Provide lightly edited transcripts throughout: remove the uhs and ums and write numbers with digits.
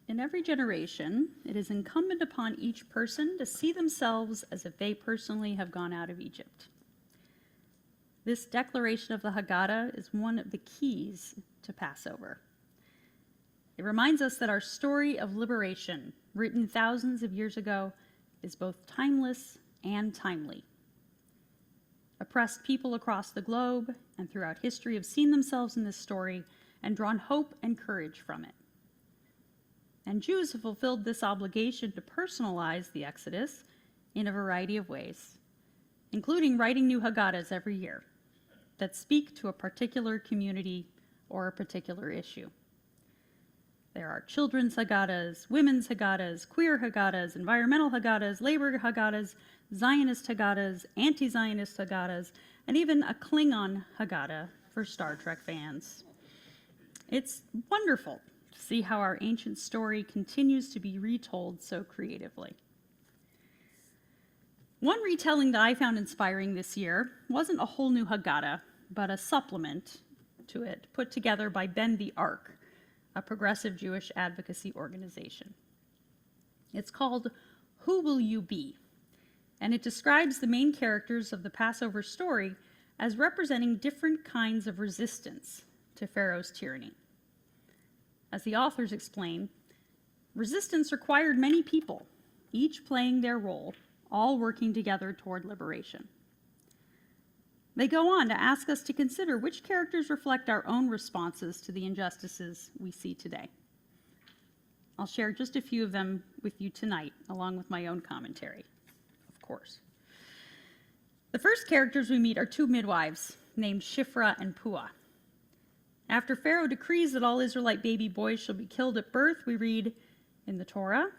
In every generation, it is incumbent upon each person to see themselves as if they personally have gone out of Egypt. This declaration of the Haggadah is one of the keys to Passover. It reminds us that our story of liberation, written thousands of years ago, is both timeless and timely. Oppressed people across the globe and throughout history have seen themselves in this story and drawn hope and courage from it. And Jews have fulfilled this obligation to personalize the Exodus in a variety of ways, including writing new Haggadahs every year that speak to a particular community or a particular issue. There are children's Haggadahs, women's Haggadahs, queer Haggadahs, environmental Haggadahs, labor Haggadahs, Zionist Haggadahs, anti-Zionist Haggadahs, and even a Klingon Haggadah for Star Trek fans. It's wonderful to see how our ancient story continues to be retold so creatively. One retelling that I found inspiring this year wasn't a whole new Haggadah, but a supplement to it put together by Ben the Ark, a progressive Jewish advocacy organization. It's called Who Will You Be? And it describes the main characters of the Passover story as representing different kinds of resistance to Pharaoh's tyranny. As the authors explain, resistance required many people, each playing their role, all working together toward liberation. They go on to ask us to consider which characters reflect our own responses to the injustices we see today. I'll share just a few of them with you tonight, along with my own commentary, of course. The first characters we meet are two midwives named Shifra and Puah. After Pharaoh decrees that all Israelite baby boys shall be killed at birth, we read in the Torah,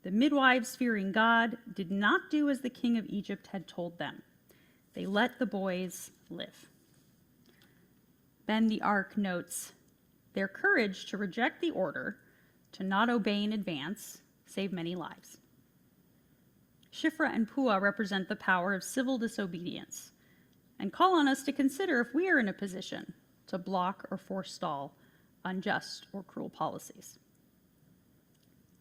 the midwives, fearing God, did not do as the king of Egypt had told them. They let the boys live. Ben the Ark notes, their courage to reject the order, to not obey in advance, saved many lives. Shifra and Puah represent the power of civil disobedience and call on us to consider if we are in a position to block or forestall unjust or cruel policies.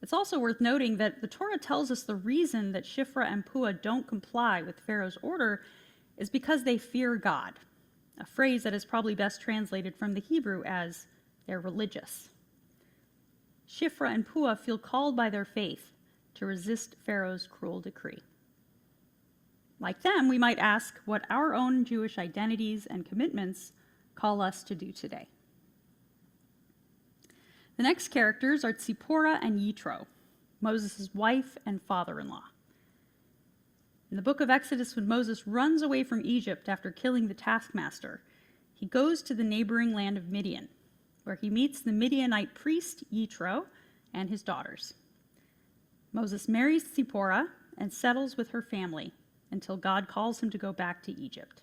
It's also worth noting that the Torah tells us the reason that Shifra and Puah don't comply with Pharaoh's order is because they fear God, a phrase that is probably best translated from the Hebrew as they're religious. Shifra and Puah feel called by their faith to resist Pharaoh's cruel decree. Like them, we might ask what our own Jewish identities and commitments call us to do today. The next characters are Tzipporah and Yitro, Moses' wife and father-in-law. In the book of Exodus, when Moses runs away from Egypt after killing the taskmaster, he goes to the neighboring land of Midian, where he meets the Midianite priest Yitro and his daughters. Moses marries Tzipporah and settles with her family until God calls him to go back to Egypt.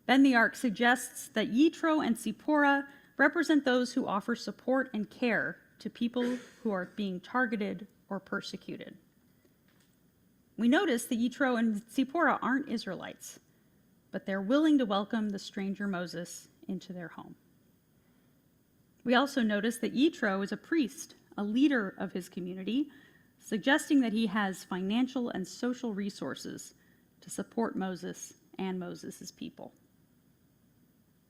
Ben the Ark suggests that Yitro and Tzipporah represent those who offer support and care to people who are being targeted or persecuted. We notice that Yitro and Tzipporah aren't Israelites, but they're willing to welcome the stranger Moses into their home. We also notice that Yitro is a priest, a leader of his community, suggesting that he has financial and social resources to support Moses and Moses' people.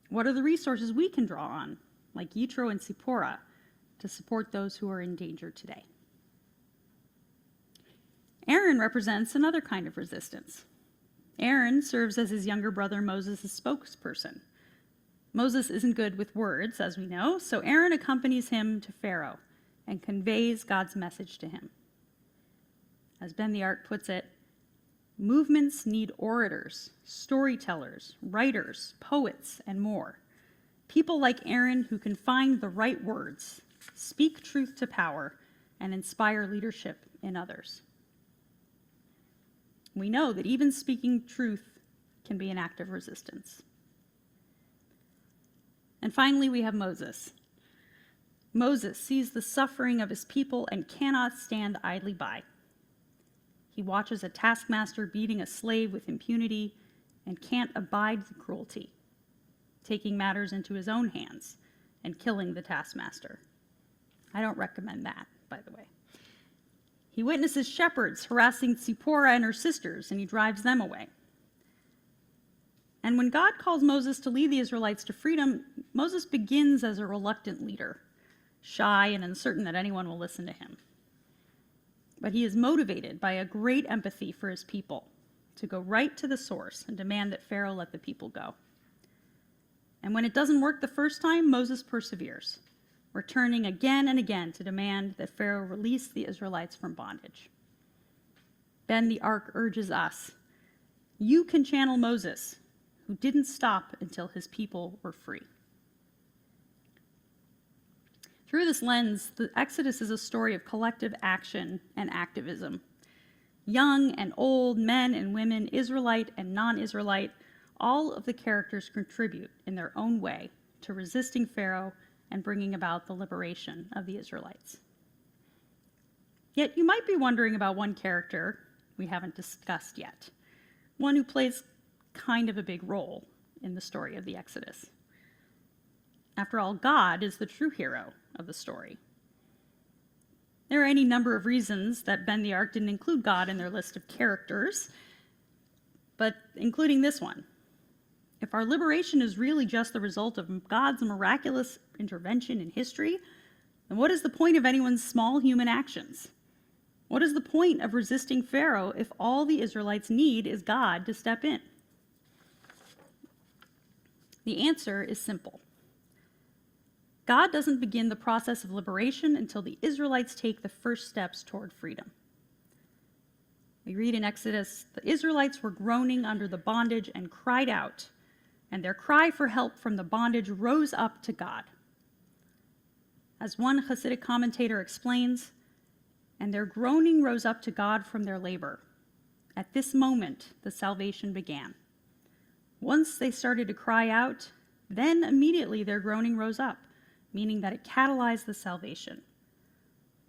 What are the resources we can draw on, like Yitro and Tzipporah, to support those who are in danger today? Aaron represents another kind of resistance. Aaron serves as his younger brother Moses' spokesperson. Moses isn't good with words, as we know, so Aaron accompanies him to Pharaoh and conveys God's message to him. As Ben the Ark puts it, movements need orators, storytellers, writers, poets, and more. People like Aaron who can find the right words, speak truth to power, and inspire leadership in others. We know that even speaking truth can be an act of resistance. And finally, we have Moses. Moses sees the suffering of his people and cannot stand idly by. He watches a taskmaster beating a slave with impunity and can't abide the cruelty, taking matters into his own hands and killing the taskmaster. I don't recommend that, by the way. He witnesses shepherds harassing Zipporah and her sisters, and he drives them away. And when God calls Moses to lead the Israelites to freedom, Moses begins as a reluctant leader, shy and uncertain that anyone will listen to him. But he is motivated by a great empathy for his people to go right to the source and demand that Pharaoh let the people go. And when it doesn't work the first time, Moses perseveres, returning again and again to demand that Pharaoh release the Israelites from bondage. Then the ark urges us, you can channel Moses, who didn't stop until his people were free. Through this lens, the Exodus is a story of collective action and activism. Young and old, men and women, Israelite and non-Israelite, all of the characters contribute in their own way to resisting Pharaoh and bringing about the liberation of the Israelites. Yet you might be wondering about one character we haven't discussed yet, one who plays kind of a big role in the story of the Exodus. After all, God is the true hero of the story. There are any number of reasons that bend the ark didn't include God in their list of characters, but including this one. If our liberation is really just the result of God's miraculous intervention in history, then what is the point of anyone's small human actions? What is the point of resisting Pharaoh if all the Israelites need is God to step in? The answer is simple. God doesn't begin the process of liberation until the Israelites take the first steps toward freedom. We read in Exodus, the Israelites were groaning under the bondage and cried out, and their cry for help from the bondage rose up to God. As one Hasidic commentator explains, and their groaning rose up to God from their labor. At this moment, the salvation began. Once they started to cry out, then immediately their groaning rose up, meaning that it catalyzed the salvation.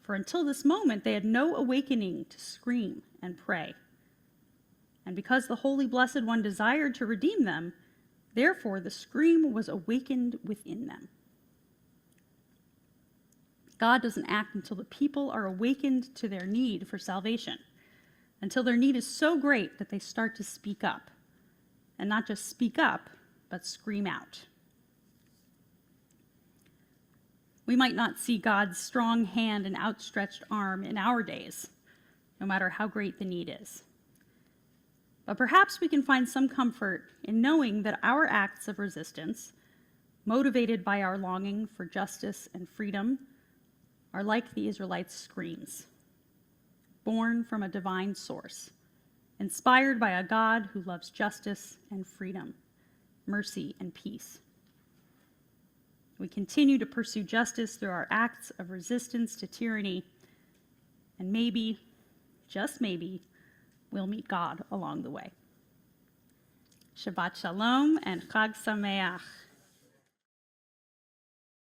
For until this moment, they had no awakening to scream and pray. And because the Holy Blessed One desired to redeem them, therefore the scream was awakened within them. God doesn't act until the people are awakened to their need for salvation, until their need is so great that they start to speak up. And not just speak up, but scream out. We might not see God's strong hand and outstretched arm in our days, no matter how great the need is. But perhaps we can find some comfort in knowing that our acts of resistance, motivated by our longing for justice and freedom, are like the Israelites' screams, born from a divine source, inspired by a God who loves justice and freedom, mercy and peace. We continue to pursue justice through our acts of resistance to tyranny, and maybe, just maybe, we'll meet God along the way. Shabbat Shalom and Chag Sameach.